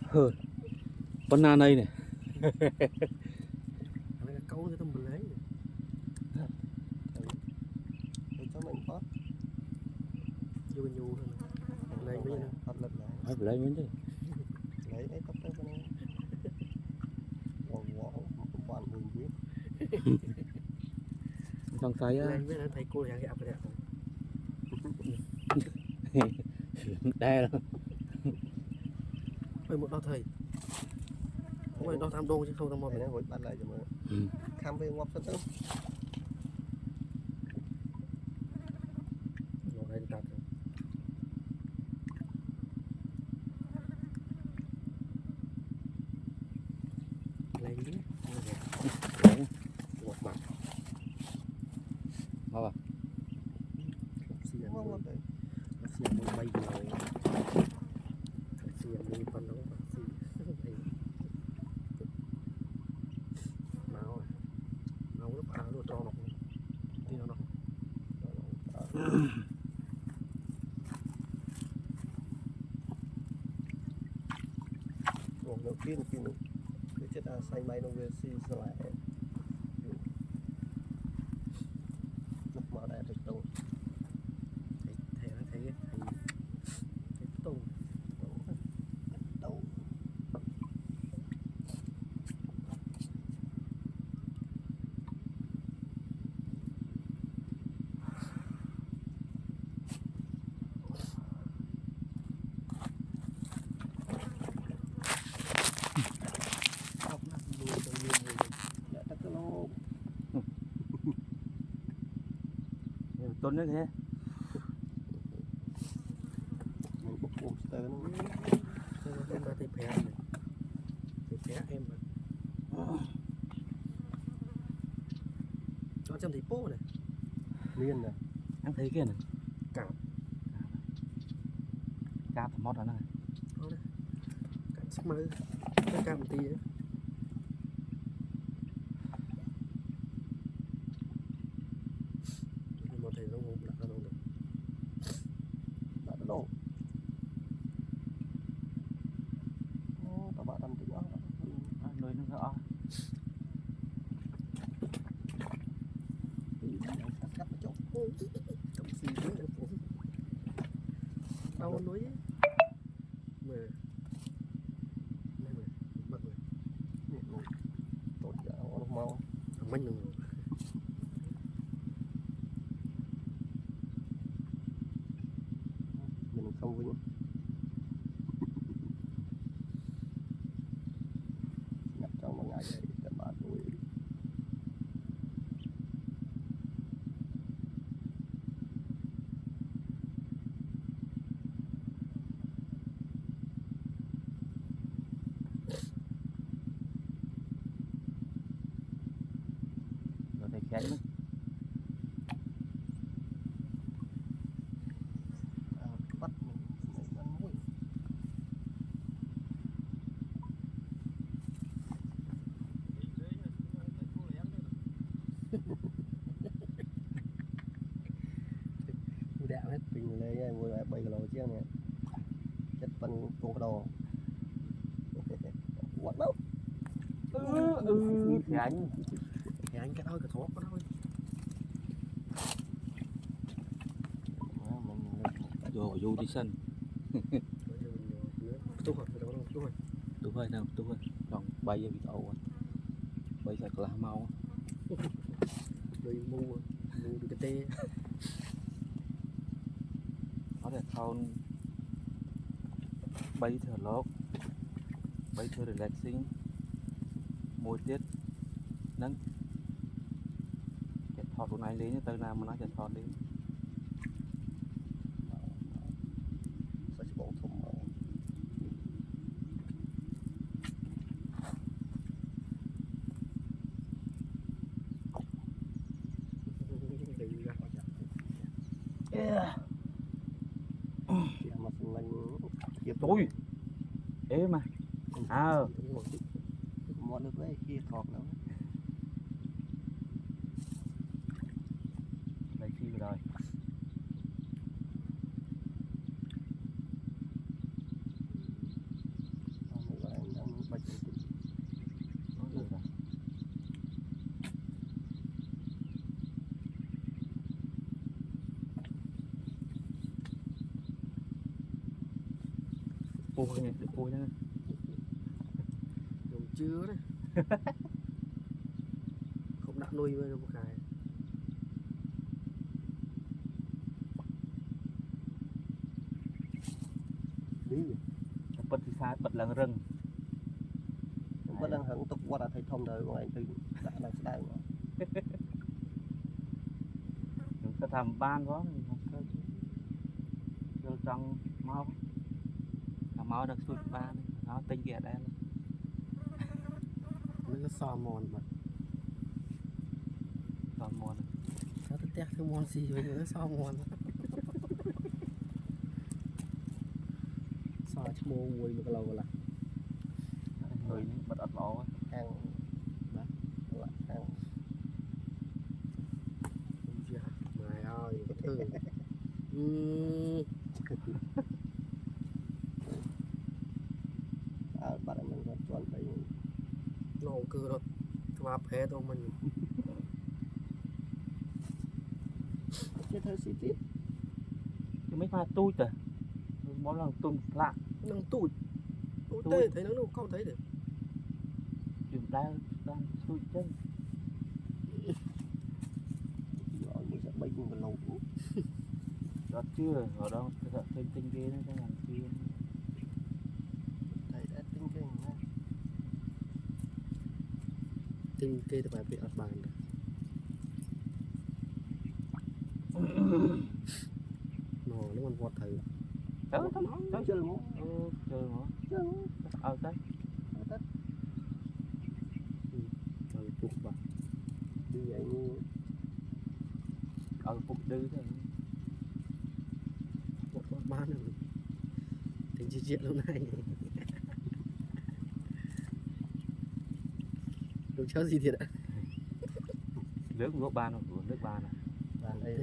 Hừ, con na này này. Cái câu thì tao mình lấy cho mình có vô nhu lấy bây giờ thật lật lại Phải lấy miếng chứ. lấy ấy tóc tới bên này quăng một quan mình biết Trong say á. lấy với nó thấy cô là cái ập cái đẹp Đây là ơi một đo thầy không phải đo tam đô chứ không tam một này nó hồi bắt lại cho mà khám về ngọc sân đâu rồi đây đặt lấy nhé một mặt Ngon à? xiên ngon lắm đấy xiên một bay rồi xiên đi con nó xiên máu máu lúc ăn lúc cho nó đi nó một đầu tiên thì cái chất xanh bay nó về xì lại lúc mà đã được đâu thấy cái tôm đâu Tuấn đấy thế. mình cũng buộc tơ nó em ra tay phé này tay phé em mà cho trong thấy bố này miên này Em thấy kia này. cạp Cạp mót đó này. đó đấy cạp sắc mơ cái cạp một tí ấy một thầy nó ngủ lại nó được đã đâu các bạn làm tính đó Nuôi nó rõ. cắt cái chỗ cầm xì nữa đau núi ấy mà này mà bật này tốt giả nó mau mình đừng mình không vĩnh nhập trong một ngày vậy các bạn nuôi Rồi phải khén nữa. bắt mình ăn muối đạo hết mình lấy mua lại 7 kg chiếc này chất phân con đồ quất đâu Khén. thì anh cái thôi cái thuốc đó thôi Vô vô đi sân. tốt rồi đâu tốt rồi Đúng rồi nào, đúng rồi. Còn bay vô bị ẩu. Bay thật là mau. rồi mua được cái tê Nó là thôn bay thừa lốp. Bay thừa relaxing. Môi tiết nâng chặt thọt của này lấy tới nào mà nó chặt thọt đi. sao chỉ bộ thùng mà xung quanh Ôi ê mà mọi nước đấy kia thọt nữa lấy chi rồi pui này được pui đó Dùng chưa đấy. Không đã nuôi với một cái. Đi bật thì sai bật là rừng vẫn đang hứng tục qua là thầy thông đời của anh từ đã là sai mà chúng ta làm ban đó cho trong máu máu được sụt ban nó tinh kia đây Nó có sò mòn mà. còn mòn Nó tất tét thứ mòn gì vậy nó sò mòn. Sò chứ mô mùi mà cái lâu là. người này bật ớt lỗ hàng Đấy. là hàng Không chưa. Mày ơi có thử. bạn mình còn chọn thấy Nó cứ rồi. Mà phê thôi mình. chết hơi xí tít chứ mấy pha tui tờ mỗi lần tuần lạ Nâng tụi. Tụi Tụi. tê thấy nó không thấy được. chuyện đang sụt chân rồi mình sẽ bay cùng cái lầu đó chưa ở đó thêm tinh kia nó sẽ làm kia thầy đã tính cái này Tinh kê thì phải bị ọt bàn rồi. Nó còn vọt thử. tới tới chơi mà chơi mà chơi tới Rồi phục vào. đi vậy như phục đưa thôi Vọt bán rồi. Tính chi chuyện lúc này. Đúng cháu gì thiệt ạ? nước nước ban rồi nước ban này bạn ấy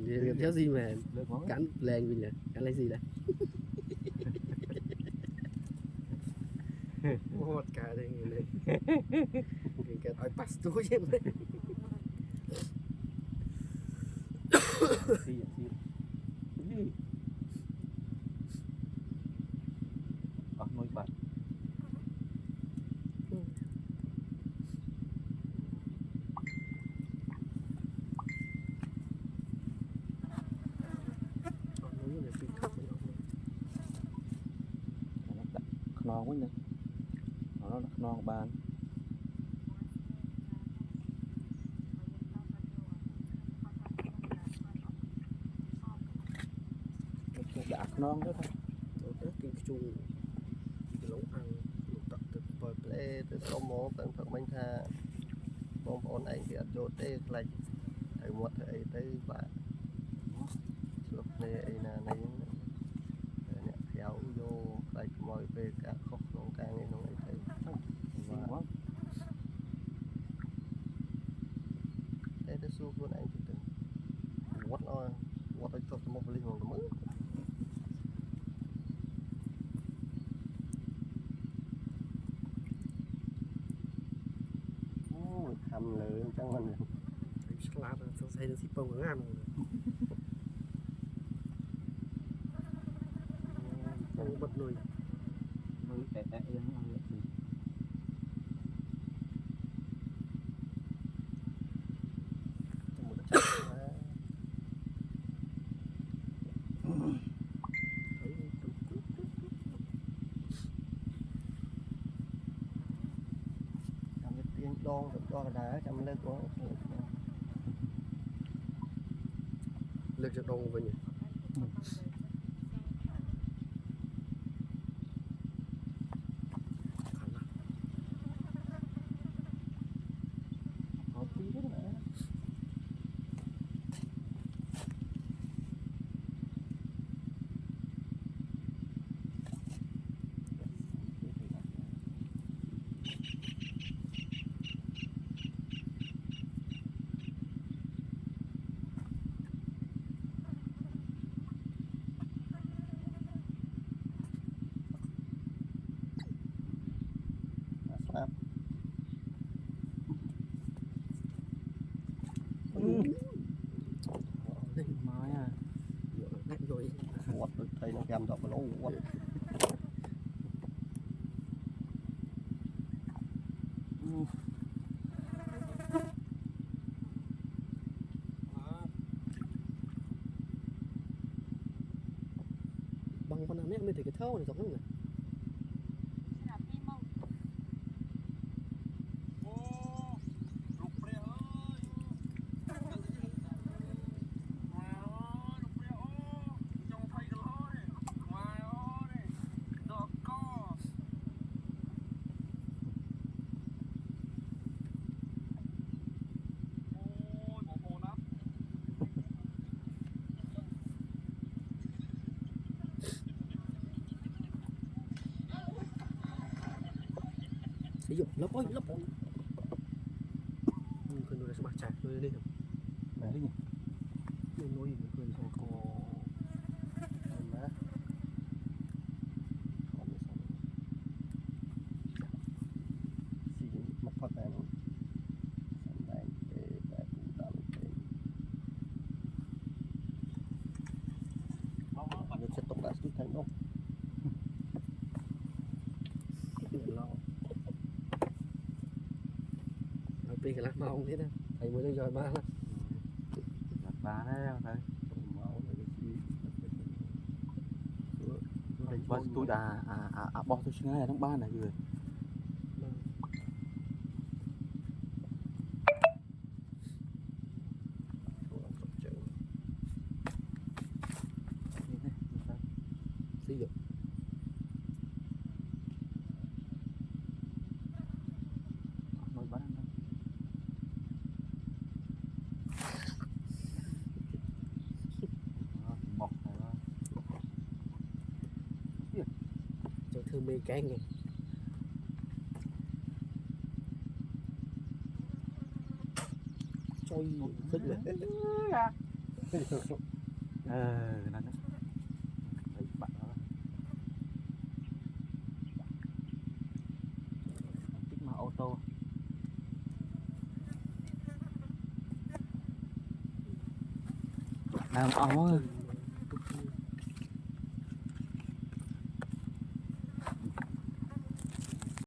Gặp cháu gì mà nước món cắn lên mình là cắn lấy gì đấy? Một cái đây này. Cái oi pass túi chứ đấy. xì xì nuôi bạn non quá nhỉ nó đặt non bàn đặt non đó thôi Cái chung cái lẩu ăn lẩu tận từ bờ lê từ số mô tận thật mình tha bông ổn anh thì cho tê lại thầy một thầy tới và lúc này ấy là này kéo vô lại mọi về cả khóc lòng càng ấy nó ấy thấy và thế tôi xua con anh thì từng quất nó quất nó cho một linh hồn mới thầm lửa chẳng mình salad xong xây được xí bông nó ăn không bật nuôi tẹt yên tiếng đo được đo đá chăm lên quá lực cho đông với nhỉ có tí nữa slap mai à đánh rồi quật được thấy nó kem dọc nó quật bằng con nào mấy mình thấy cái thâu này giống không này ví dụ lấp ôi mình khuyên nó sẽ bạc chạc rồi đi đấy nhỉ mình nói gì mình khuyên cô má một phát này sẽ tụng lại chút thành đâu lo tiền cái lá màu thế đó thầy mới cho ba đặt ba đấy thôi bớt tôi bỏ tôi xin ngay trong ba này rồi sử dụng mới bán thôi một này cho thương mê canh này trôi thích mà nó bạn đó thích mà ô tô làm ống